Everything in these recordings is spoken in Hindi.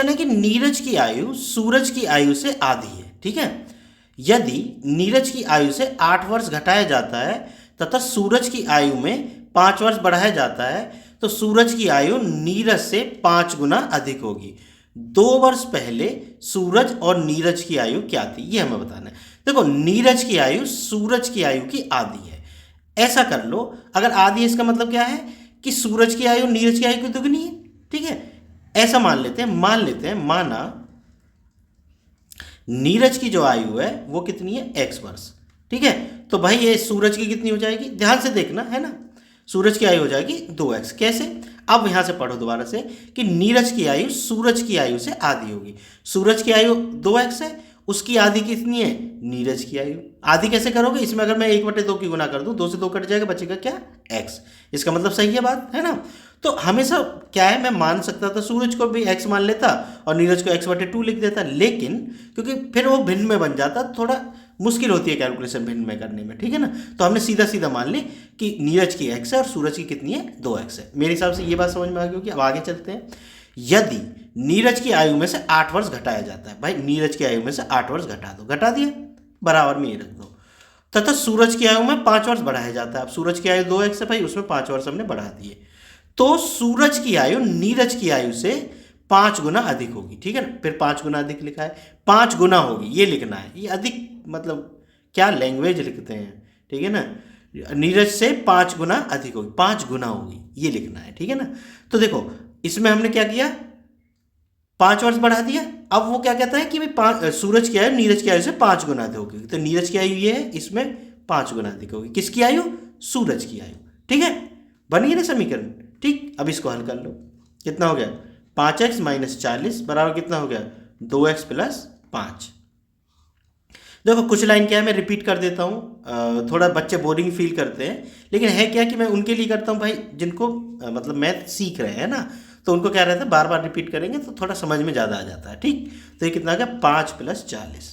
क्वेश्चन है कि नीरज की आयु सूरज की आयु से आधी है, ठीक है। यदि नीरज की आयु से 8 वर्ष घटाया जाता है तथा सूरज की आयु में 5 वर्ष बढ़ाया जाता है तो सूरज की आयु नीरज से 5 गुना अधिक होगी। 2 वर्ष पहले सूरज और नीरज की आयु क्या थी, ये हमें बताना है। देखो, नीरज की आयु सूरज की आयु की आधी है। ऐसा कर लो, अगर आधी है इसका मतलब क्या है कि सूरज की आयु नीरज की आयु की दुगनी है, ठीक है। ऐसा मान लेते हैं, माना नीरज की जो आयु है वो कितनी है, x वर्ष, ठीक है। तो भाई ये सूरज की कितनी हो जाएगी, ध्यान से देखना है ना, सूरज की आयु हो जाएगी 2x। कैसे, अब यहां से पढ़ो दोबारा से कि नीरज की आयु सूरज की आयु से आधी होगी। सूरज की आयु 2x है, उसकी आधी कितनी है, नीरज की आयु। आधी कैसे करोगे, इसमें अगर मैं 1/2 की गुना कर दूं, 2 से 2 कट जाएगा, बचेगा क्या, x। इसका मतलब सही है बात, है ना। तो हमेशा क्या है, मैं मान सकता था सूरज को भी x मान लेता और नीरज को x/2 लिख देता, लेकिन क्योंकि फिर वो भिन्न में बन जाता, थोड़ा मुश्किल होती है कैलकुलेशन भिन्न में करने में, ठीक है ना। तो हमने सीधा सीधा मान ली कि नीरज की x है और सूरज की कितनी है, 2x है। मेरे हिसाब से ये बात समझ में आ गई होगी। अब आगे चलते हैं। यदि नीरज की आयु में से 8 वर्ष घटाया जाता है, भाई नीरज की आयु में से 8 वर्ष घटा दो, घटा दिया, बराबर में ये रख दो, तथा सूरज की आयु में 5 वर्ष बढ़ाया जाता है। अब सूरज की आयु 2x है भाई, उसमें 5 वर्ष हमने बढ़ा दिए, तो सूरज की आयु नीरज की आयु से 5 गुना अधिक होगी, ठीक है ना। फिर 5 गुना अधिक लिखा है, 5 गुना होगी, ये लिखना है। ये अधिक मतलब क्या लैंग्वेज लिखते हैं, ठीक है ना। नीरज से 5 गुना अधिक होगी, 5 गुना होगी, ये लिखना है, ठीक है ना। तो देखो, इसमें हमने क्या किया, 5 वर्ष बढ़ा दिया। अब वो क्या कहता है कि भाई सूरज की आयु नीरज की आयु से 5 गुना अधिक होगी, तो नीरज की आयु ये है, इसमें 5 गुना अधिक होगी। किसकी आयु, सूरज की आयु, ठीक है। बन गया ना समीकरण, ठीक। अब इसको हल कर लो, कितना हो गया, 5x - 40 बराबर कितना हो गया, 2x + 5। देखो कुछ लाइन क्या है, मैं रिपीट कर देता हूँ, थोड़ा बच्चे बोरिंग फील करते हैं, लेकिन है क्या कि मैं उनके लिए करता हूँ भाई जिनको मतलब मैथ सीख रहे हैं ना, तो उनको क्या रहता है, बार बार रिपीट करेंगे तो थोड़ा समझ में ज़्यादा आ जाता है, ठीक। तो ये कितना आ गया, 5 + 40।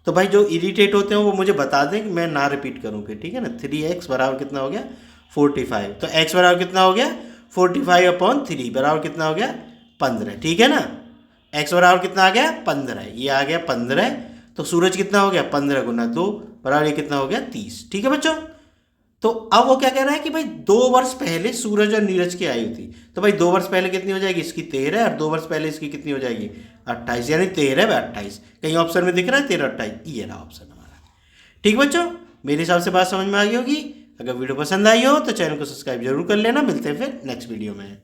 तो भाई जो इरिटेट होते हैं वो मुझे बता दें कि मैं ना रिपीट करूँ फिर, ठीक है ना। 3x बराबर कितना हो गया, 45। तो x बराबर कितना हो गया, 45/3 बराबर कितना हो गया, 15, ठीक है ना। x बराबर कितना आ गया, 15, ये आ गया 15। तो सूरज कितना हो गया, 15 गुना 2 बराबर ये कितना हो गया, 30, ठीक है बच्चों। तो अब वो क्या कह रहा है कि भाई 2 वर्ष पहले सूरज और नीरज की आयु थी, तो भाई 2 वर्ष पहले कितनी हो जाएगी, इसकी 13, और 2 वर्ष पहले इसकी कितनी हो जाएगी, 28, यानी 13/28। कहीं ऑप्शन में दिख रहा है 13/28, ये रहा ऑप्शन हमारा, ठीक बच्चों। मेरे हिसाब से बात समझ में आ गई होगी। अगर वीडियो पसंद आई हो तो चैनल को सब्सक्राइब जरूर कर लेना। मिलते हैं फिर नेक्स्ट वीडियो में।